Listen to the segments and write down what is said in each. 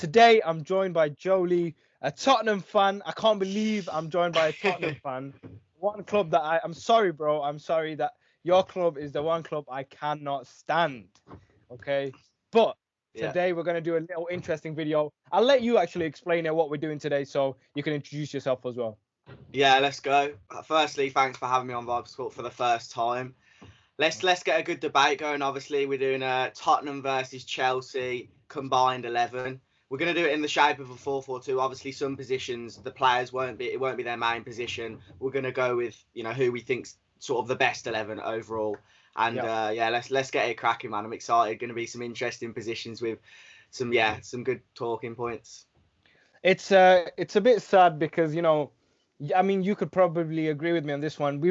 Today, I'm joined by Jolie, a Tottenham fan. I can't believe I'm joined by a Tottenham fan. One club that I'm sorry, bro. I'm sorry that your club is the one club I cannot stand. Okay. But Yeah, today, we're going to do a little interesting video. I'll let you actually explain what we're doing today so you can introduce yourself as well. yeah, let's go. Firstly, thanks for having me on Vibe Sport for the first time. Let's get a good debate going. Obviously, we're doing a Tottenham versus Chelsea combined 11. We're going to do it in the shape of a 4-4-2. Obviously, some positions the players won't be their main position. We're going to go with who we think's sort of the best 11 overall. And yeah, let's get it cracking, man. I'm excited. Going to be some interesting positions with some good talking points. It's a bit sad because I mean you could probably agree with me on this one.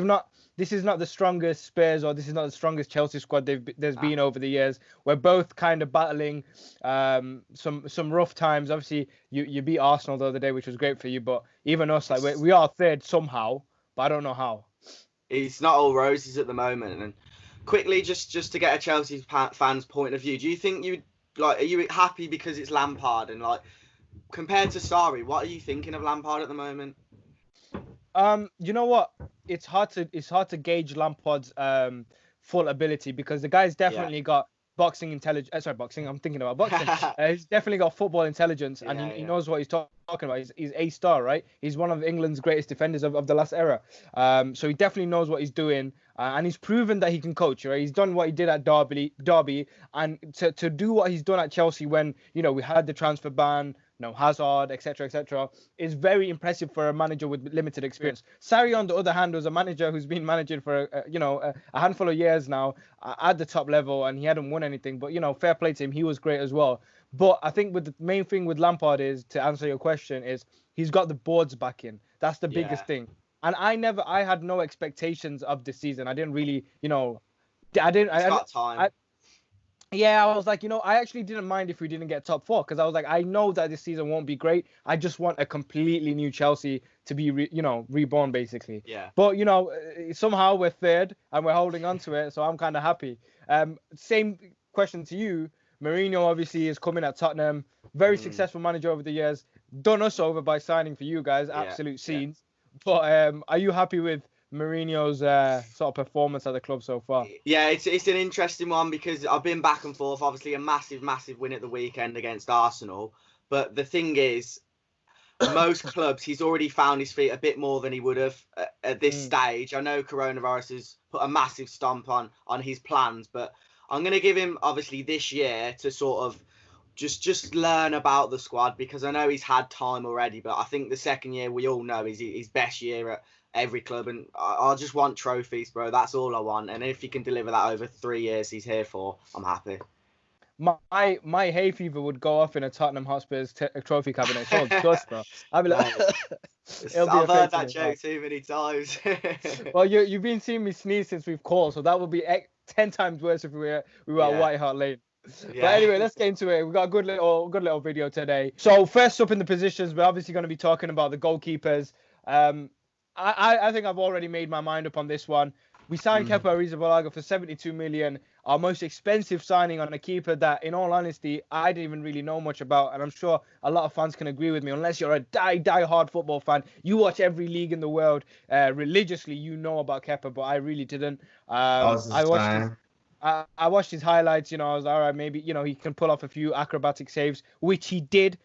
This is not the strongest Spurs or this is not the strongest Chelsea squad there's been over the years. We're both kind of battling some rough times. Obviously you beat Arsenal the other day, which was great for you, but even us, like we are third somehow, but I don't know how. It's not all roses at the moment. And quickly, just to get a Chelsea fan's point of view, do you think are you happy because it's Lampard, and compared to Sarri, what are you thinking of Lampard at the moment? You know what? It's hard to gauge Lampard's full ability because the guy's definitely got boxing intelligence. Sorry, boxing. I'm thinking about boxing. He's definitely got football intelligence, and he knows what he's talking about. He's a star, right? He's one of England's greatest defenders of the last era. So he definitely knows what he's doing, and he's proven that he can coach. Right? He's done what he did at Derby, and to do what he's done at Chelsea when we had the transfer ban. Hazard, etc., is very impressive for a manager with limited experience. Sarri, on the other hand, was a manager who's been managing for a handful of years now at the top level, and he hadn't won anything. But fair play to him, he was great as well. But I think the main thing with Lampard is, to answer your question, is he's got the boards back in. That's the biggest thing. And I had no expectations of this season. I didn't really, got time. Yeah, I was like, I actually didn't mind if we didn't get top four because I was like, I know that this season won't be great. I just want a completely new Chelsea to be, reborn, basically. Yeah. But, somehow we're third and we're holding on to it. So I'm kind of happy. Same question to you. Mourinho obviously is coming at Tottenham. Very successful manager over the years. Done us over by signing for you guys. Absolute scenes. But are you happy with Mourinho's sort of performance at the club so far? Yeah, it's an interesting one because I've been back and forth. Obviously, a massive win at the weekend against Arsenal. But the thing is, most clubs, he's already found his feet a bit more than he would have at this stage. I know coronavirus has put a massive stomp on his plans, but I'm going to give him, obviously, this year to sort of just learn about the squad because I know he's had time already. But I think the second year, we all know, is his best year at every club, and I just want trophies, bro. That's all I want, and if he can deliver that over 3 years he's here for, I'm happy. My hay fever would go off in a Tottenham Hotspurs trophy cabinet. So just, bro. I'd be like, I've heard that joke too many times. Well, you've been seeing me sneeze since we've called, so that would be 10 times worse if we were at White Hart Lane. Yeah. But anyway, let's get into it. We've got a good little video today. So first up in the positions, we're obviously going to be talking about the goalkeepers. I think I've already made my mind up on this one. We signed Kepa Arrizabalaga for 72 million, our most expensive signing on a keeper that, in all honesty, I didn't even really know much about. And I'm sure a lot of fans can agree with me. Unless you're a die-hard football fan, you watch every league in the world religiously, you know about Kepa, but I really didn't. I watched his highlights, I was all right, maybe, he can pull off a few acrobatic saves, which he did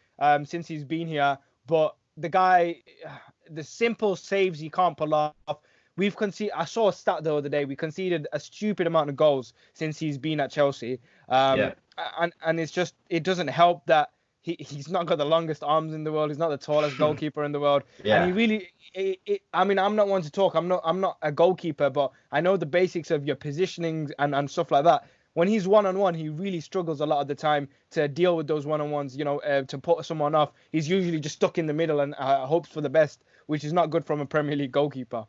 since he's been here. But the guy, the simple saves he can't pull off. I saw a stat the other day. We conceded a stupid amount of goals since he's been at Chelsea. And it's just, it doesn't help that he's not got the longest arms in the world. He's not the tallest goalkeeper in the world. Yeah. And he really, I mean, I'm not one to talk. I'm not a goalkeeper, but I know the basics of your positioning and stuff like that. When he's one-on-one, he really struggles a lot of the time to deal with those one-on-ones, to put someone off. He's usually just stuck in the middle and hopes for the best, which is not good from a Premier League goalkeeper.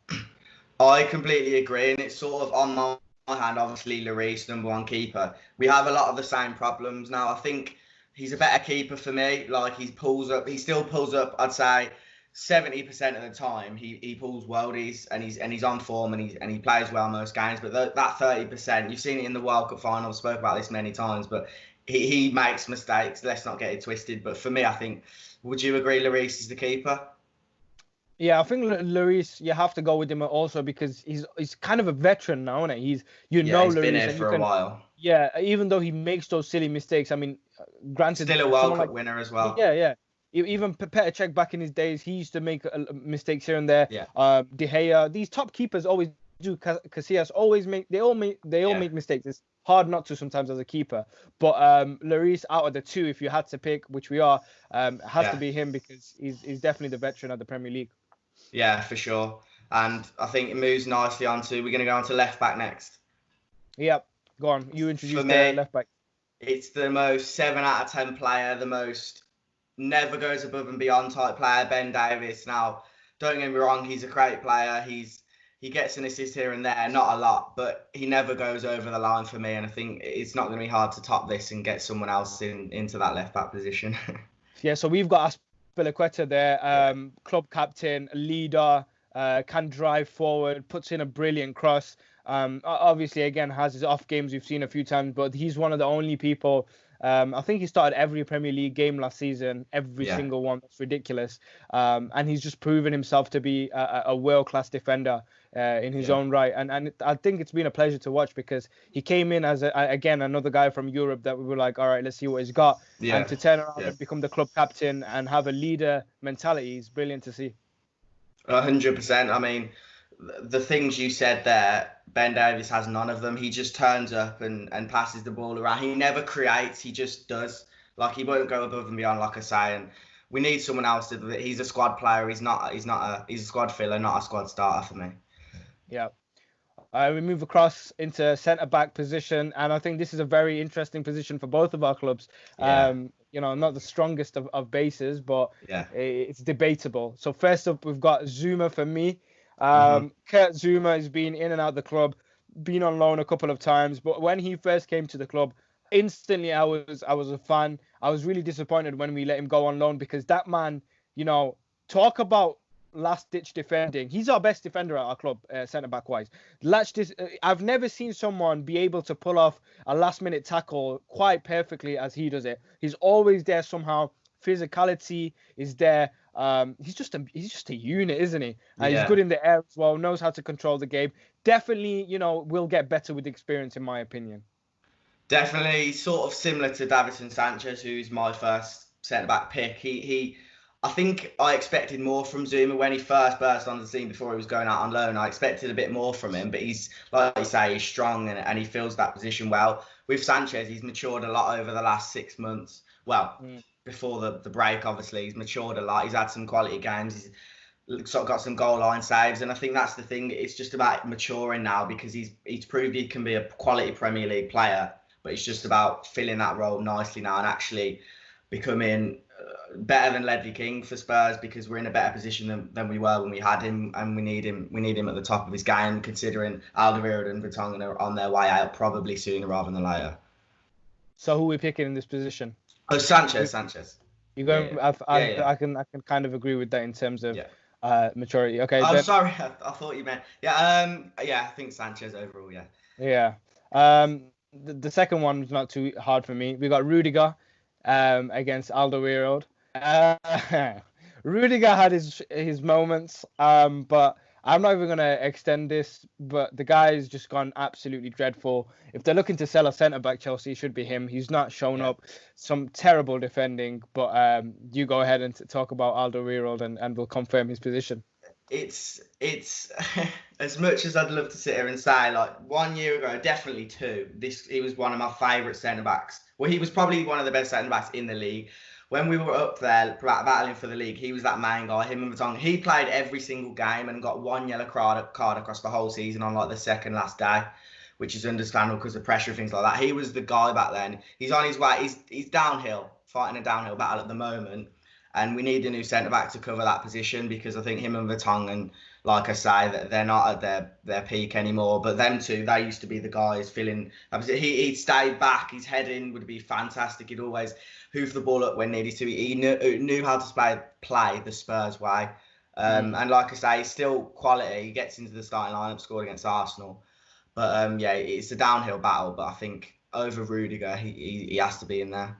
I completely agree, and it's sort of on my hand, obviously, Lloris, number one keeper. We have a lot of the same problems now. I think he's a better keeper for me. Like, he still pulls up, I'd say, 70% of the time. He pulls worldies, and he's on form, and he plays well most games. But that 30%, you've seen it in the World Cup final. I've spoke about this many times, but he makes mistakes. Let's not get it twisted. But for me, I think, would you agree Lloris is the keeper? Yeah, I think Lloris, you have to go with him also because he's kind of a veteran now, isn't he? He's been Lloris, here and for a while. yeah, even though he makes those silly mistakes, I mean, granted, Still a World someone Cup like, winner as well. yeah. Even Petr Cech back in his days, he used to make mistakes here and there. Yeah. De Gea, these top keepers always do. Casillas always they all make mistakes. It's hard not to sometimes as a keeper. But Lloris, out of the two, if you had to pick, which we are, has to be him because he's definitely the veteran of the Premier League. Yeah, for sure. And I think it moves nicely onto, we're going to go on to left back next. Yep, go on. You introduce the left back. It's the most 7 out of 10 player, the most never goes above and beyond type player, Ben Davies. Now, don't get me wrong, he's a great player. He gets an assist here and there, not a lot, but he never goes over the line for me. And I think it's not going to be hard to top this and get someone else into that left back position. Yeah, so we've got Aspilicueta there, club captain, leader, can drive forward, puts in a brilliant cross. Obviously, again, has his off games we've seen a few times, but he's one of the only people. I think he started every Premier League game last season, every single one. That's ridiculous. And he's just proven himself to be a world-class defender in his own right. And I think it's been a pleasure to watch because he came in as, again, another guy from Europe that we were like, all right, let's see what he's got. Yeah. And to turn around and become the club captain and have a leader mentality is brilliant to see. 100%. I mean, the things you said there, Ben Davies has none of them. He just turns up and passes the ball around. He never creates. He just does. Like, he won't go above and beyond, like I say. And we need someone else to do it. He's a squad player. He's a squad filler, not a squad starter for me. Yeah. We move across into centre-back position, and I think this is a very interesting position for both of our clubs. Yeah. Not the strongest of bases, but it's debatable. So first up, we've got Zuma for me. Kurt Zuma has been in and out the club, been on loan a couple of times, but when he first came to the club, instantly I was a fan. I was really disappointed when we let him go on loan because that man, talk about last-ditch defending. He's our best defender at our club, centre-back wise. I've never seen someone be able to pull off a last-minute tackle quite perfectly as he does it. He's always there somehow. Physicality is there. He's just a unit, isn't he? He's good in the air as well. Knows how to control the game. Definitely, will get better with experience, in my opinion. Definitely, sort of similar to Davinson Sanchez, who's my first centre-back pick. I think I expected more from Zuma when he first burst on the scene before he was going out on loan. I expected a bit more from him, but he's, like you say, he's strong and he fills that position well. With Sanchez, he's matured a lot over the last 6 months. Well, before the break, obviously, he's matured a lot. He's had some quality games. He's got some goal line saves, and I think that's the thing. It's just about maturing now because he's proved he can be a quality Premier League player, but it's just about filling that role nicely now and actually becoming better than Ledley King for Spurs because we're in a better position than we were when we had him, and we need him at the top of his game, considering Alderweireld and Vertonghen are on their way out probably sooner rather than later. So who are we picking in this position? Oh, Sanchez. You're going. Yeah. I can kind of agree with that in terms of maturity. Okay. I'm sorry. I thought you meant. I think Sanchez overall. Yeah. Yeah. The second one was not too hard for me. We got Rudiger against Alderweireld. Rudiger had his moments, but I'm not even going to extend this, but the guy's just gone absolutely dreadful. If they're looking to sell a centre-back, Chelsea, it should be him. He's not shown up. Some terrible defending, but you go ahead and talk about Alderweireld and we'll confirm his position. It's as much as I'd love to sit here and say, like, 1 year ago, definitely 2, he was one of my favourite centre-backs. Well, he was probably one of the best centre-backs in the league. When we were up there battling for the league, he was that main guy, him and Vertonghen. He played every single game and got 1 yellow card across the whole season on like the second last day, which is understandable because of pressure and things like that. He was the guy back then. He's on his way. He's downhill, fighting a downhill battle at the moment. And we need a new centre-back to cover that position because I think him and Vertonghen, like I say, they're not at their peak anymore. But them two, they used to be the guys filling. He'd stayed back. His heading would be fantastic. He'd always hoof the ball up when needed to. He knew how to play the Spurs way. And like I say, he's still quality. He gets into the starting lineup, scored against Arsenal. But it's a downhill battle. But I think over Rudiger. He has to be in there.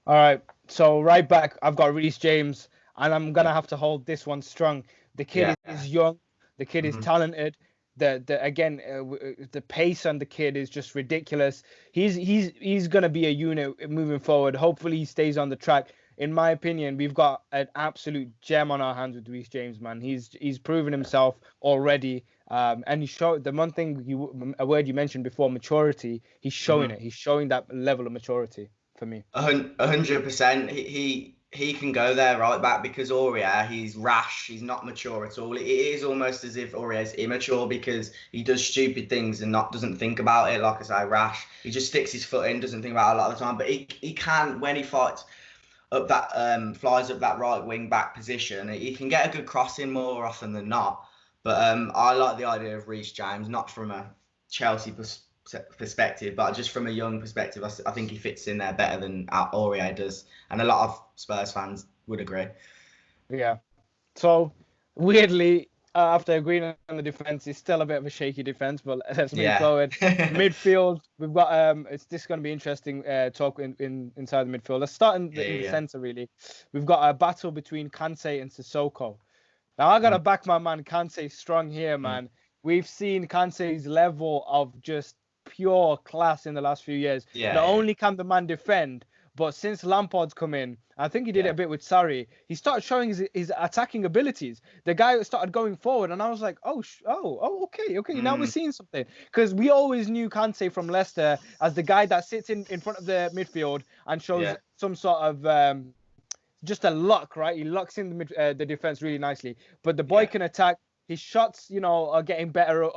All right. So right back, I've got Reece James, and I'm gonna have to hold this one strong. The kid Yeah. is young. The kid is Hmm. talented. The pace on the kid is just ridiculous. He's gonna be a unit moving forward. Hopefully he stays on the track. In my opinion, we've got an absolute gem on our hands with Reece James, man. He's proven himself already. And he showed the one thing a word you mentioned before, maturity. He's showing it. He's showing that level of maturity for me. 100%. He can go there right back because Aurier, he's rash. He's not mature at all. It is almost as if Aurier is immature because he does stupid things and doesn't think about it. Like I say, rash. He just sticks his foot in, doesn't think about it a lot of the time. But he can, when he fights up that flies up that right wing back position, he can get a good cross in more often than not. But I like the idea of Reece James, not from a Chelsea perspective, but just from a young perspective. I think he fits in there better than Aurier does, and a lot of Spurs fans would agree. Yeah. So weirdly, after agreeing on the defense, it's still a bit of a shaky defense. But let's move Yeah. forward. Midfield, we've got it's this going to be interesting talk inside the midfield. Let's start in the center really. We've got a battle between Kante and Sissoko. Now I gotta back my man Kante strong here, man. We've seen Kante's level of just pure class in the last few years. Not only can the man defend, but since Lampard's come in, I think he did it a bit with Sarri. He started showing his attacking abilities. The guy started going forward, and I was like, okay. Now we're seeing something, because we always knew Kante from Leicester as the guy that sits in front of the midfield and shows some sort of just a lock, right? He locks in the defense really nicely. But the boy can attack. His shots, are getting better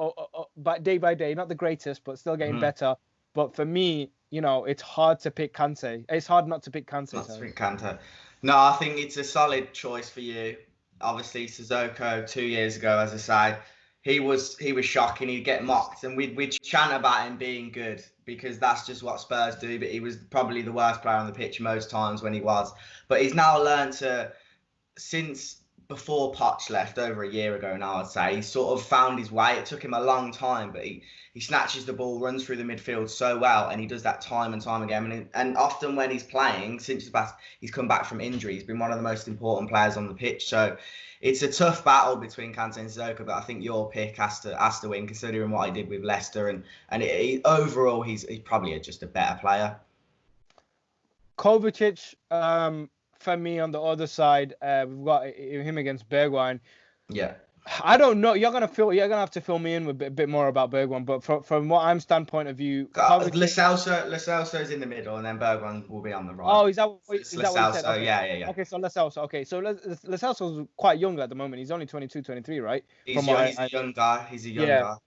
day by day. Not the greatest, but still getting better. But for me, it's hard to pick Kante. It's hard not to pick Kante. Not to pick Kante. No, I think it's a solid choice for you. Obviously, Sissoko 2 years ago, as I say, he was shocking. He'd get mocked, and we'd chant about him being good because that's just what Spurs do. But he was probably the worst player on the pitch most times when he was. But he's now learned to, since before Poch left over a year ago now, I'd say, he sort of found his way. It took him a long time, but he snatches the ball, runs through the midfield so well, and he does that time and time again. And often when he's playing, since he's come back from injury, he's been one of the most important players on the pitch. So it's a tough battle between Kante and Sissoko, but I think your pick has to win, considering what he did with Leicester, and overall he's probably just a better player. Kovacic, for me on the other side, we've got him against Bergwijn. Yeah. I don't know. You're gonna have to fill me in with a bit more about Bergwijn, but from what I'm standpoint of view, Lo Celso's in the middle, and then Bergwijn will be on the right. Oh, is that what you said? Okay. Yeah. Okay, so Lo Celso. Okay, so Lo Celso's quite young at the moment. He's only 22, 23, right? He's a young guy. He's a young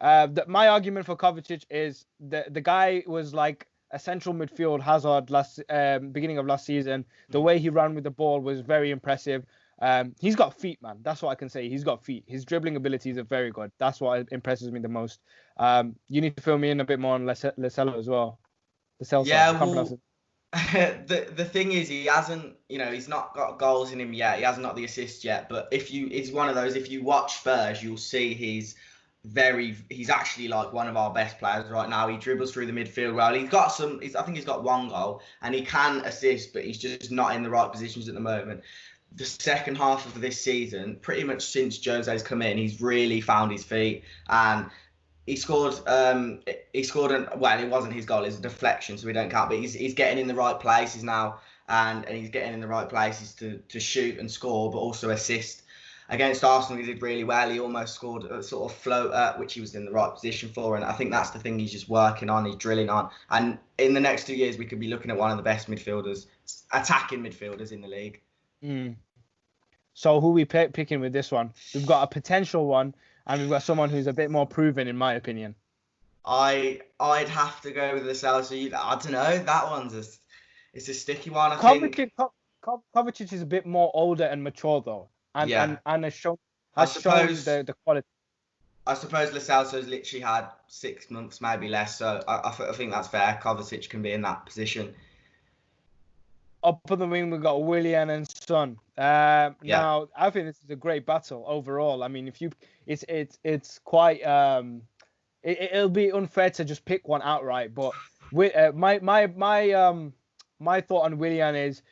guy. My argument for Kovacic is the guy was like a central midfield Hazard beginning of last season. The way he ran with the ball was very impressive. He's got feet, man. That's what I can say. He's got feet. His dribbling abilities are very good. That's what impresses me the most. You need to fill me in a bit more on Lo Celso as well. Lo Celso. Yeah, well, the thing is, he hasn't, he's not got goals in him yet. He hasn't got the assist yet. But it's one of those, if you watch Spurs, you'll see he's actually like one of our best players right now. He dribbles through the midfield well. I think he's got one goal, and he can assist, but he's just not in the right positions at the moment. The second half of this season, pretty much since Jose's come in, he's really found his feet, and he scored. Well, it wasn't his goal; it's a deflection, so we don't count. But he's getting in the right places now, and he's getting in the right places to shoot and score, but also assist. Against Arsenal, he did really well. He almost scored a sort of floater, which he was in the right position for. And I think that's the thing he's just working on, he's drilling on. And in the next 2 years, we could be looking at one of the best attacking midfielders in the league. So who are we picking with this one? We've got a potential one, and we've got someone who's a bit more proven, in my opinion. I'd have to go with the Celso. I don't know. That one's it's a sticky one. Kovacic is a bit more older and mature, though. And has shown the quality. I suppose Lo Celso's literally had 6 months, maybe less. So I think that's fair. Kovacic can be in that position. Up on the wing, we've got Willian and Son. Now, I think this is a great battle overall. I mean, it's quite it'll be unfair to just pick one outright. But my thought on Willian is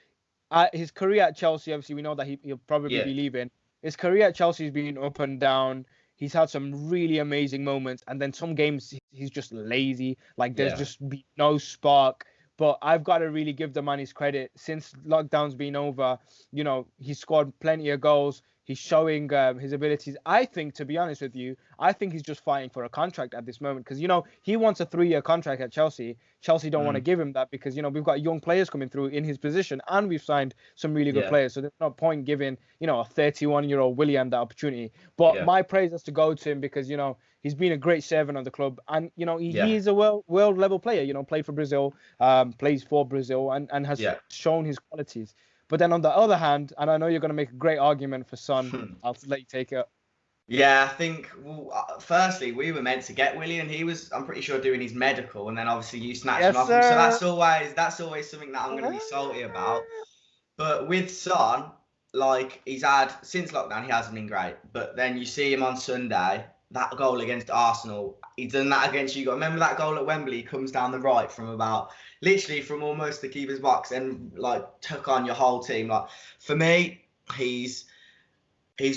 his career at Chelsea. Obviously, we know that he'll probably be leaving. His career at Chelsea has been up and down. He's had some really amazing moments, and then some games he's just lazy. Like there's just been no spark. But I've got to really give the man his credit. Since lockdown's been over, he's scored plenty of goals. He's showing his abilities. I think, to be honest with you, I think he's just fighting for a contract at this moment because, he wants a 3-year contract at Chelsea. Chelsea don't want to give him that because, we've got young players coming through in his position and we've signed some really good players. So there's no point giving, a 31-year-old Willian that opportunity. But my praise has to go to him because, he's been a great servant on the club and, he is a world level player, played for Brazil, plays for Brazil and has shown his qualities. But then on the other hand, and I know you're going to make a great argument for Son, I'll let you take it. Yeah, I think, firstly, we were meant to get Willian. He was, I'm pretty sure, doing his medical, and then obviously you snatched him off him. So that's always something that I'm going to be salty about. But with Son, he's had, since lockdown, he hasn't been great. But then you see him on Sunday, that goal against Arsenal, he's done that against you. Remember that goal at Wembley? He comes down the right from literally from almost the keeper's box and took on your whole team. For me, he's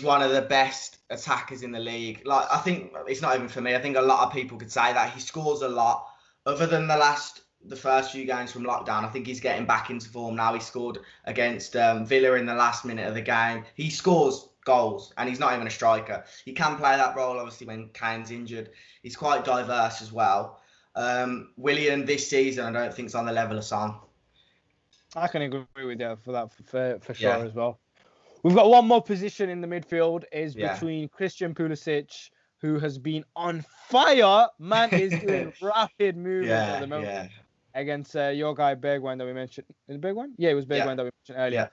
one of the best attackers in the league. I think it's not even for me. I think a lot of people could say that he scores a lot. Other than the first few games from lockdown, I think he's getting back into form now. He scored against Villa in the last minute of the game. He scores goals and he's not even a striker. He can play that role obviously when Kane's injured. He's quite diverse as well. Willian this season I don't think is on the level of Son. I can agree with you for that for sure as well. We've got one more position in the midfield is between Christian Pulisic, who has been on fire. Man is doing rapid movements at the moment against your guy Bergwijn that we mentioned. Is it Bergwijn? Yeah, it was Bergwijn that we mentioned earlier.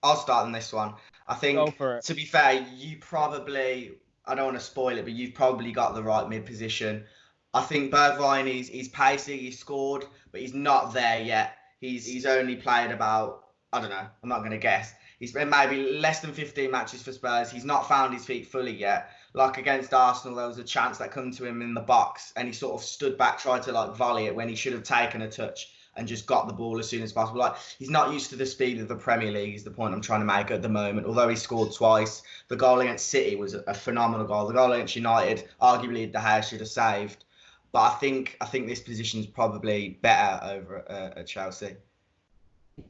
I'll start on this one. I think, to be fair, you probably, I don't want to spoil it, but you've probably got the right mid position. I think Bergwijn, he's pacey, he's scored, but he's not there yet. He's only played about, I don't know, I'm not going to guess. He's been maybe less than 15 matches for Spurs. He's not found his feet fully yet. Like against Arsenal, there was a chance that come to him in the box and he sort of stood back, tried to volley it when he should have taken a touch and just got the ball as soon as possible. He's not used to the speed of the Premier League is the point I'm trying to make at the moment. Although he scored twice, the goal against City was a phenomenal goal. The goal against United, arguably De Gea should have saved. But I think this position is probably better over at Chelsea.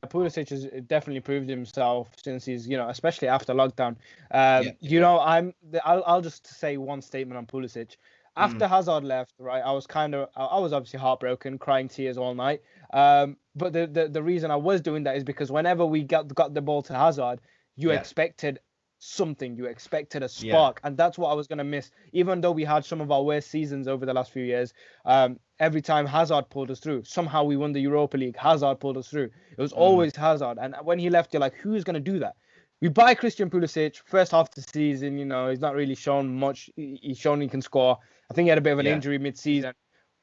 Pulisic has definitely proved himself since he's, especially after lockdown. I'll just say one statement on Pulisic. After Hazard left, right, I was obviously heartbroken, crying tears all night. But the reason I was doing that is because whenever we got the ball to Hazard, you expected something, you expected a spark, and that's what I was going to miss. Even though we had some of our worst seasons over the last few years, every time Hazard pulled us through, somehow we won the Europa League, Hazard pulled us through. It was always Hazard, and when he left, you're like, who's going to do that? We buy Christian Pulisic, first half of the season, he's not really shown much. He's shown he can score. I think he had a bit of an injury mid-season.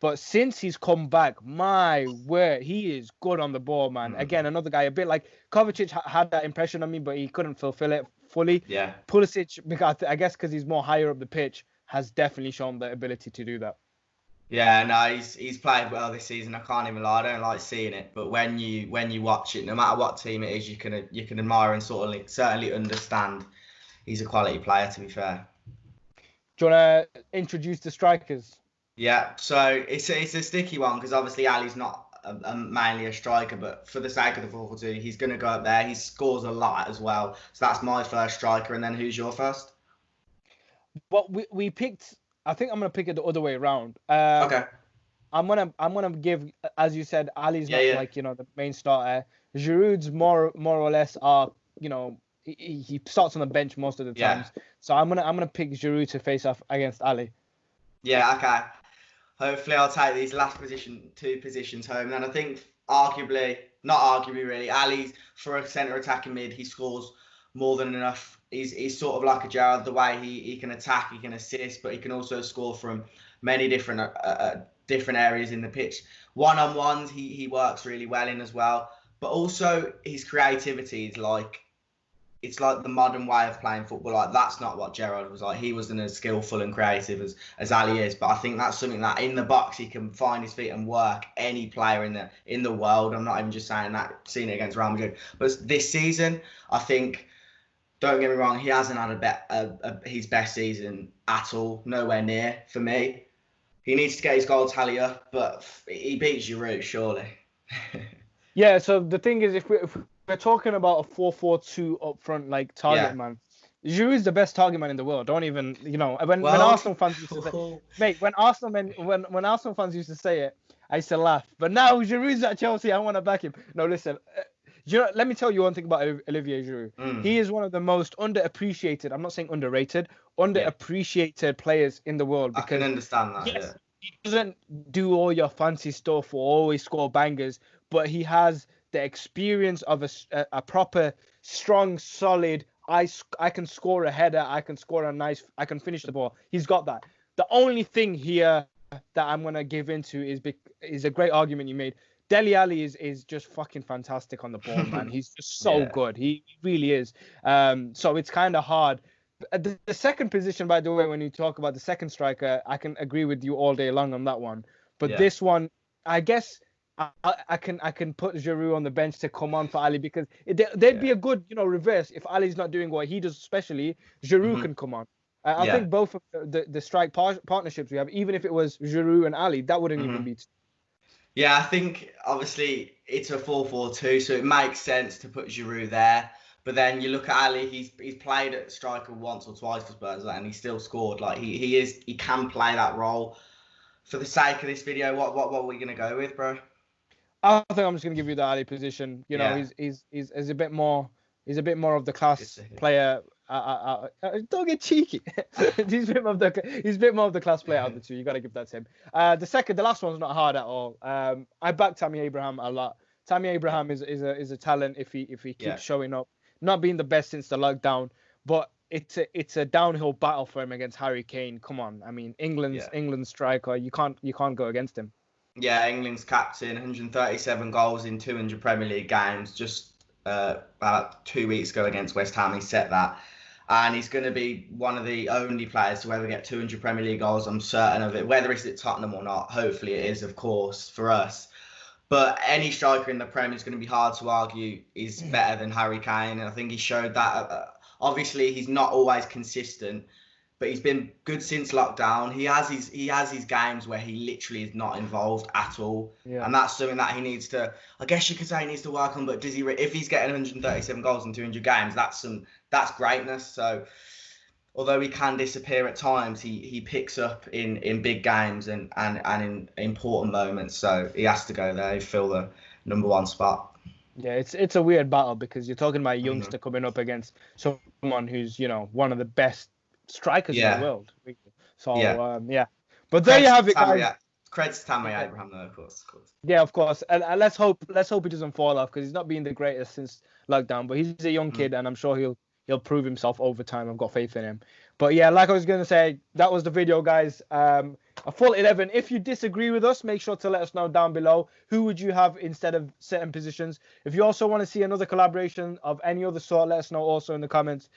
But since he's come back, my word, he is good on the ball, man. Again, another guy, a bit like Kovacic had that impression on me, but he couldn't fulfill it fully. Yeah. Pulisic, I guess because he's more higher up the pitch, has definitely shown the ability to do that. Yeah, no, he's played well this season. I can't even lie. I don't like seeing it, but when you watch it, no matter what team it is, you can admire and certainly understand he's a quality player. To be fair. Do you want to introduce the strikers? Yeah, so it's a sticky one because obviously Ali's not mainly a striker, but for the sake of the 4-4-2, he's going to go up there. He scores a lot as well, so that's my first striker. And then who's your first? Well, we picked. I think I'm gonna pick it the other way around. Okay. I'm gonna give, as you said, Ali's not like the main starter. Giroud's more or less are he starts on the bench most of the times. So I'm gonna pick Giroud to face off against Ali. Yeah. Okay. Hopefully I'll take these last two positions home. And I think not arguably really, Ali's for a centre attacking mid, he scores more than enough. He's sort of like a Gerrard, the way he can attack, he can assist, but he can also score from many different areas in the pitch. One-on-ones, he works really well in as well. But also his creativity is it's like the modern way of playing football. Like that's not what Gerrard was like. He wasn't as skillful and creative as Ali is. But I think that's something that in the box he can find his feet and work any player in the world. I'm not even just saying that, seen it against Real Madrid. But this season, I think, don't get me wrong, he hasn't had his best season at all. Nowhere near for me. He needs to get his goal tally up, but he beats Giroud surely. Yeah. So the thing is, if we're talking about a 4-4-2 up front, like target man, Giroud is the best target man in the world. Don't even, when Arsenal fans used to say, mate, when Arsenal fans used to say it, I used to laugh. But now Giroud's at Chelsea, I want to back him. No, listen, let me tell you one thing about Olivier Giroud. He is one of the most underappreciated, I'm not saying underrated, underappreciated players in the world. Because, I can understand that. Yes, he doesn't do all your fancy stuff or always score bangers, but he has the experience of a proper, strong, solid. I can score a header. I can finish the ball. He's got that. The only thing here that I'm gonna give into is a great argument you made. Dele Alli is just fucking fantastic on the ball, man. He's just so good. He really is. So it's kind of hard. The second position, by the way, when you talk about the second striker, I can agree with you all day long on that one. But this one, I guess I can put Giroud on the bench to come on for Ali, because there'd be a good reverse if Ali's not doing what he does, especially Giroud can come on. I think both of the strike partnerships we have, even if it was Giroud and Ali, that wouldn't even be. Yeah, I think obviously it's a 4-4-2, so it makes sense to put Giroud there. But then you look at Ali; he's played at striker once or twice for Spurs, and he still scored. Like he can play that role. For the sake of this video, what are we gonna go with, bro? I think I'm just gonna give you the Ali position. He's a bit more. He's a bit more of the class player. Don't get cheeky. he's a bit more of the class player out of the two. You got to give that to him. The last one's not hard at all. I back Tammy Abraham a lot. Tammy Abraham is a talent if he keeps showing up. Not being the best since the lockdown, but it's a downhill battle for him against Harry Kane. Come on, I mean England's striker. You can't go against him. Yeah, England's captain, 137 goals in 200 Premier League games. Just about 2 weeks ago against West Ham, he set that. And he's going to be one of the only players to ever get 200 Premier League goals. I'm certain of it. Whether it's at Tottenham or not, hopefully it is, of course, for us. But any striker in the Premier is going to be hard to argue is better than Harry Kane. And I think he showed that. Obviously, he's not always consistent, but he's been good since lockdown. He has his games where he literally is not involved at all, and that's something that he needs to. I guess you could say he needs to work on. But does he? If he's getting 137 goals in 200 games, that's greatness. So, although he can disappear at times, he picks up in big games and in important moments. So he has to go there, fill the number one spot. Yeah, it's a weird battle because you're talking about a youngster coming up against someone who's one of the best strikers in the world. So but there you have it, guys. Credits to Tammy Abraham, though, of course. Yeah, of course. And let's hope he doesn't fall off, because he's not been the greatest since lockdown. But he's a young kid, and I'm sure he'll prove himself over time. I've got faith in him. But yeah, like I was gonna say, that was the video, guys. A full 11. If you disagree with us, make sure to let us know down below. Who would you have instead of certain positions? If you also want to see another collaboration of any other sort, let us know also in the comments.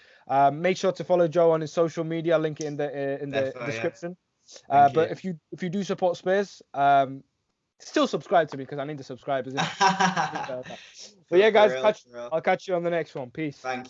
Make sure to follow Joe on his social media. Link it in the description. But if you do support Spurs, still subscribe to me, because I need the subscribers. But yeah, guys, I'll catch you on the next one. Peace. Thank you.